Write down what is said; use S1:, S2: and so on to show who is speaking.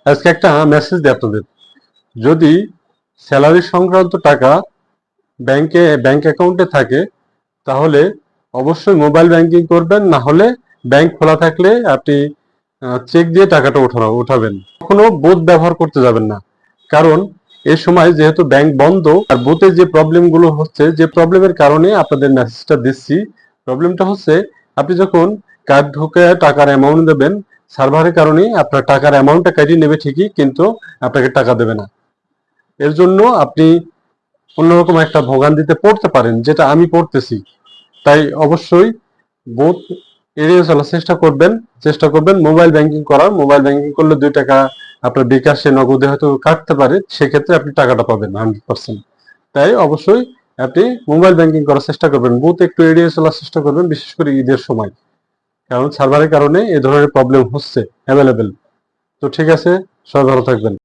S1: আজকে একটা মেসেজ দিই আপনাদের, যদি স্যালারি সংক্রান্ত টাকা ব্যাংক অ্যাকাউন্টে থাকে তাহলে অবশ্যই মোবাইল ব্যাংকিং করবেন, না হলে ব্যাংক খোলা থাকলে আপনি চেক দিয়ে টাকাটা উঠাবেন। কখনো বোথ ব্যবহার করতে যাবেন না, কারণ এই সময় যেহেতু ব্যাংক বন্ধ আর বোথে যে প্রবলেম গুলো হচ্ছে, যে প্রবলেমের কারণে আপনাদের মেসেজটা দিচ্ছি, প্রবলেমটা হচ্ছে আপনি যখন কার্ড ঢুকে টাকার অ্যামাউন্ট দেবেন, সার্ভারের কারণে আপনার টাকার অ্যামাউন্টটা কাটিয়ে নেবে ঠিকই, কিন্তু আপনাকে টাকা দেবে না। এর জন্য আপনি অন্যরকম একটা ভোগান্তিতে পড়তে পারেন, যেটা আমি পড়তেছি। তাই অবশ্যই বোথ এড়িয়ে চলার চেষ্টা করবেন মোবাইল ব্যাংকিং করার। মোবাইল ব্যাংকিং করলে 2 টাকা আপনার বিকাশে নগদে হয়তো কাটতে পারে, সেক্ষেত্রে আপনি টাকাটা পাবেন 100%। তাই অবশ্যই আপনি মোবাইল ব্যাংকিং করার চেষ্টা করবেন, বোথ একটু এড়িয়ে চলার চেষ্টা করবেন, বিশেষ করে ঈদের সময়, কারণ সার্ভারের কারণে এ ধরনের প্রবলেম হচ্ছে অ্যাভেলেবেল। তো ঠিক আছে, সবাই ভালো থাকবেন।